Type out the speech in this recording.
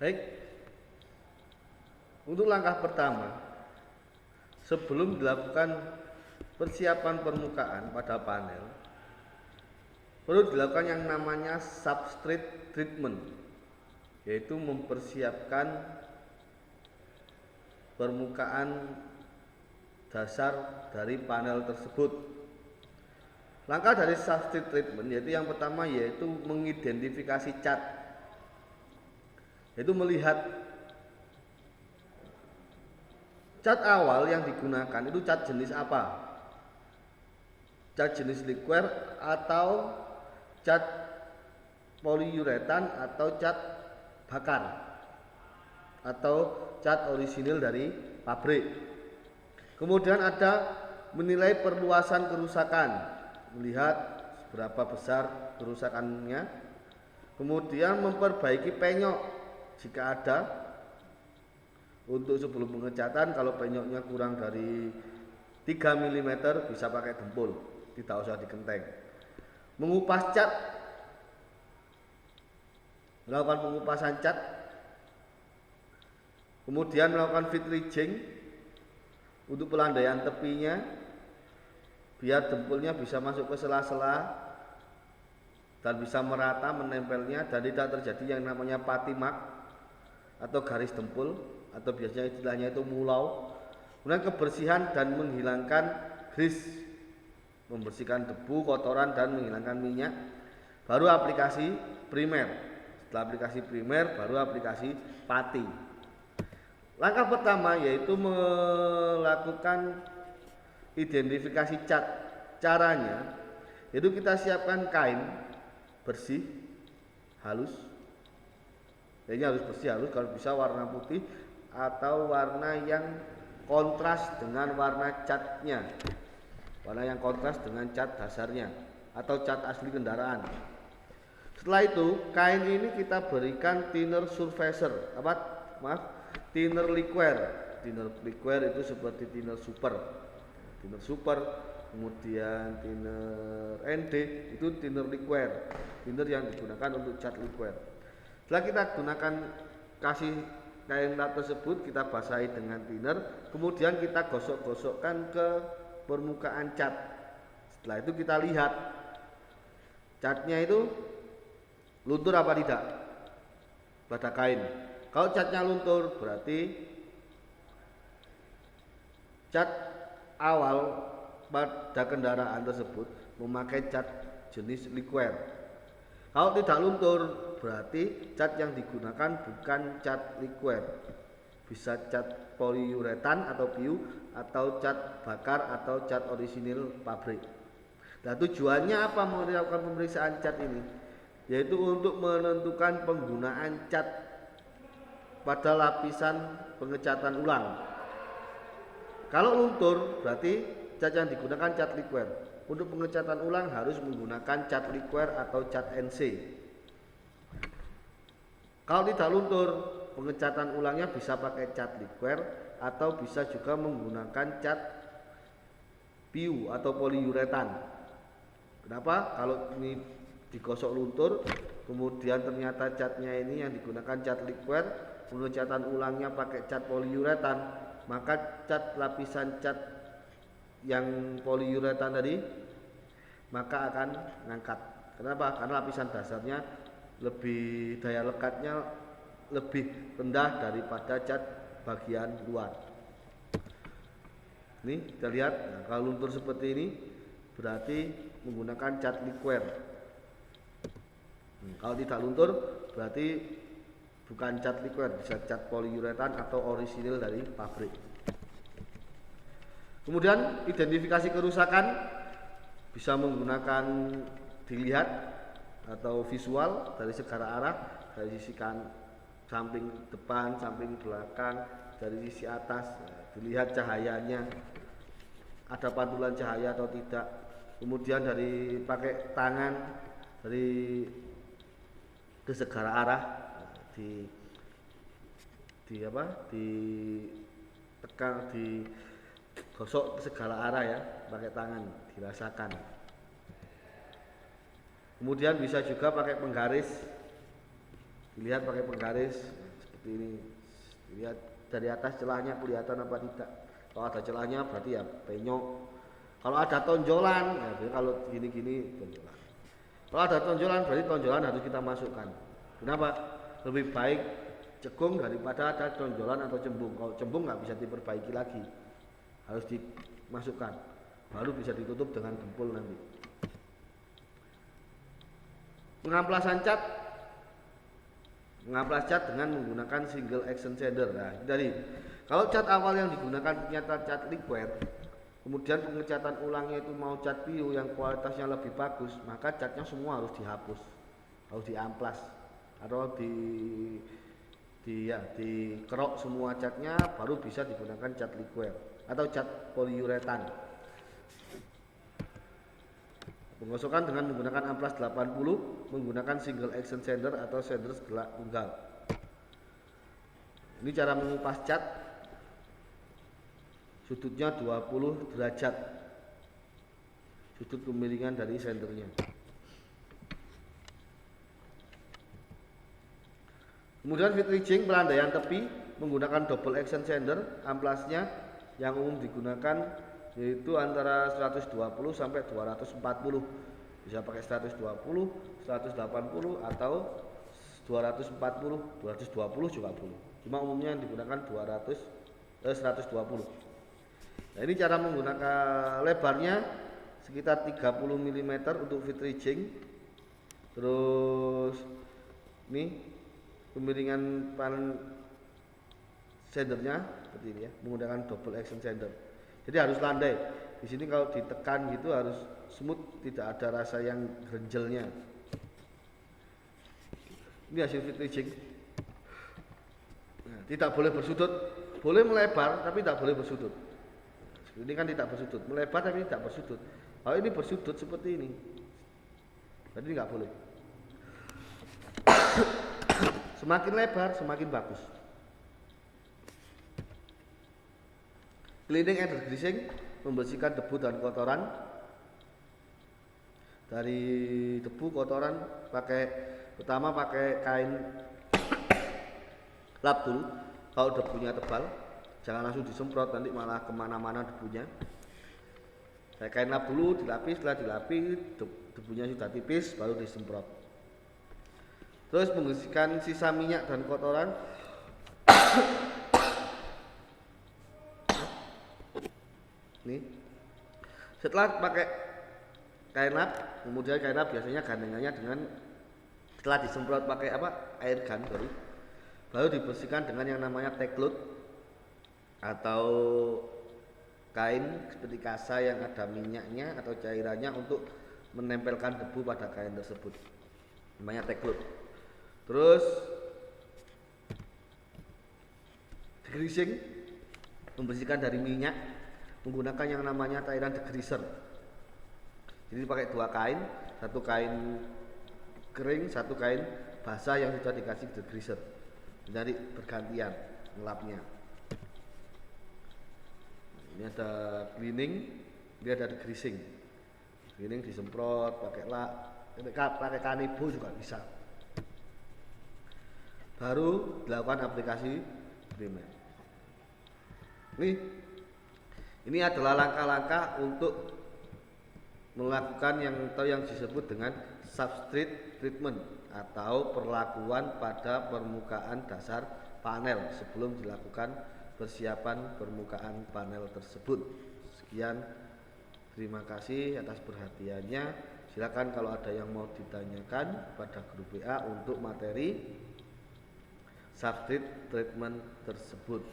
Baik, untuk langkah pertama, sebelum dilakukan persiapan permukaan pada panel, perlu dilakukan yang namanya substrate treatment, yaitu mempersiapkan permukaan dasar dari panel tersebut. Langkah dari substrate treatment yaitu yang pertama yaitu mengidentifikasi cat, yaitu melihat cat awal yang digunakan itu cat jenis apa, cat jenis liquer atau cat poliuretan atau cat bakar atau cat orisinil dari pabrik. Kemudian ada menilai perluasan kerusakan, melihat seberapa besar kerusakannya. Kemudian memperbaiki penyok jika ada. Untuk sebelum pengecatan, kalau penyoknya kurang dari 3 mm bisa pakai dempul, tidak usah dikenteng. Mengupas cat, melakukan pengupasan cat. Kemudian melakukan fit ridging untuk pelandaian tepinya, biar dempulnya bisa masuk ke sela-sela dan bisa merata menempelnya dan tidak terjadi yang namanya putty mark atau garis dempul, atau biasanya istilahnya itu mulau. Kemudian kebersihan dan menghilangkan grease, membersihkan debu, kotoran dan menghilangkan minyak. Baru aplikasi primer. Setelah aplikasi primer baru aplikasi putty. Langkah pertama yaitu melakukan identifikasi cat. Caranya yaitu kita siapkan kain bersih halus. Ini harus bersih halus, kalau bisa warna putih atau warna yang kontras dengan warna catnya, warna yang kontras dengan cat dasarnya atau cat asli kendaraan. Setelah itu kain ini kita berikan thinner surfacer, thinner liquer. Thinner liquer itu seperti thinner super, kemudian thinner ND itu thinner liquer, thinner yang digunakan untuk cat liquer. Setelah kita gunakan kasih kain cat tersebut, kita basahi dengan thinner, kemudian kita gosok-gosokkan ke permukaan cat. Setelah itu kita lihat catnya itu luntur apa tidak pada kain. Kalau catnya luntur berarti cat awal pada kendaraan tersebut memakai cat jenis liquer. Kalau tidak luntur berarti cat yang digunakan bukan cat liquer, bisa cat poliuretan atau PU atau cat bakar atau cat orisinil pabrik. Nah, tujuannya apa melakukan pemeriksaan cat ini? Yaitu untuk menentukan penggunaan cat pada lapisan pengecatan ulang. Kalau luntur berarti cat yang digunakan cat liquer. Untuk pengecatan ulang harus menggunakan cat liquer atau cat NC. Kalau tidak luntur, pengecatan ulangnya bisa pakai cat liquer atau bisa juga menggunakan cat PU atau poliuretan. Kenapa? Kalau ini digosok luntur, kemudian ternyata catnya ini yang digunakan cat liquer, pengecatan ulangnya pakai cat poliuretan, maka cat lapisan cat yang poliuretan tadi maka akan ngangkat. Kenapa? Karena lapisan dasarnya lebih, daya lekatnya lebih rendah daripada cat bagian luar. Ini kita lihat, nah, kalau luntur seperti ini berarti menggunakan cat liquer. Kalau tidak luntur berarti bukan cat liquer, bisa cat poliuretan atau orisinil dari pabrik. Kemudian identifikasi kerusakan bisa menggunakan dilihat atau visual dari segala arah, dari sisi samping depan, samping belakang, dari sisi atas, dilihat cahayanya, ada pantulan cahaya atau tidak. Kemudian dari pakai tangan dari ke segala arah, ditekan, digosok ke segala arah ya, pakai tangan, dirasakan. Kemudian bisa juga pakai penggaris, dilihat pakai penggaris seperti ini. Lihat dari atas celahnya kelihatan apa tidak. Kalau ada celahnya berarti ya penyok. Kalau ada tonjolan, ya kalau gini-gini tonjolan. Kalau ada tonjolan berarti tonjolan harus kita masukkan. Kenapa? Lebih baik cekung daripada ada tonjolan atau cembung. Kalau cembung nggak bisa diperbaiki lagi, harus dimasukkan. Baru bisa ditutup dengan dempul nanti. Pengamplasan cat, mengamplas cat dengan menggunakan single action sander. Nah, dari kalau cat awal yang digunakan ternyata cat liquid, kemudian pengecatan ulangnya itu mau cat biru yang kualitasnya lebih bagus, maka catnya semua harus dihapus, harus diamplas atau dikerok semua catnya, baru bisa digunakan cat liquid atau cat poliuretan. Pengosokan dengan menggunakan amplas 80 menggunakan single action sander atau sander gelak tunggal. Ini cara mengupas cat. Sudutnya 20 derajat. Sudut kemiringan dari sendernya. Kemudian fit ridging pelandaian tepi menggunakan double action sander. Amplasnya yang umum digunakan yaitu antara 120 sampai 240. Bisa pakai 120, 180 atau 240, 220 juga boleh. Cuma umumnya yang digunakan 120. Nah, ini cara menggunakan lebarnya sekitar 30 mm untuk fit ridging. Terus ini kemiringan pan sendernya seperti ini ya, menggunakan double action sander. Jadi harus landai. Di sini kalau ditekan gitu harus smooth, tidak ada rasa yang grenjelnya. Ini hasil fit ridging. Nah, tidak boleh bersudut, boleh melebar tapi tidak boleh bersudut. Ini kan tidak bersudut, melebar tapi tidak bersudut. Kalau ini bersudut seperti ini, berarti nggak boleh. Semakin lebar semakin bagus. Cleaning and degreasing, membersihkan debu dan kotoran. Dari debu kotoran pertama pakai kain lap dulu. Kalau debunya tebal, jangan langsung disemprot, nanti malah kemana-mana debunya. Pakai kain lap dulu, dilapis, setelah dilapis debunya sudah tipis, baru disemprot. Terus membersihkan sisa minyak dan kotoran. Nih, setelah pakai kain lap, kemudian kain lap biasanya gandengannya dengan setelah disemprot pakai air gun baru dibersihkan dengan yang namanya teklut atau kain seperti kasa yang ada minyaknya atau cairannya untuk menempelkan debu pada kain tersebut, namanya teklut. Terus degreasing, membersihkan dari minyak menggunakan yang namanya cairan degreaser. Jadi pakai dua kain, satu kain kering, satu kain basah yang sudah dikasih degreaser. Jadi bergantian ngelapnya. Ini ada cleaning, ini ada degreasing. Cleaning disemprot pakai kanibo juga bisa. Baru dilakukan aplikasi primer. Ini adalah langkah-langkah untuk melakukan yang disebut dengan substrate treatment atau perlakuan pada permukaan dasar panel sebelum dilakukan persiapan permukaan panel tersebut. Sekian, terima kasih atas perhatiannya. Silakan kalau ada yang mau ditanyakan pada grup WA untuk materi substrate treatment tersebut.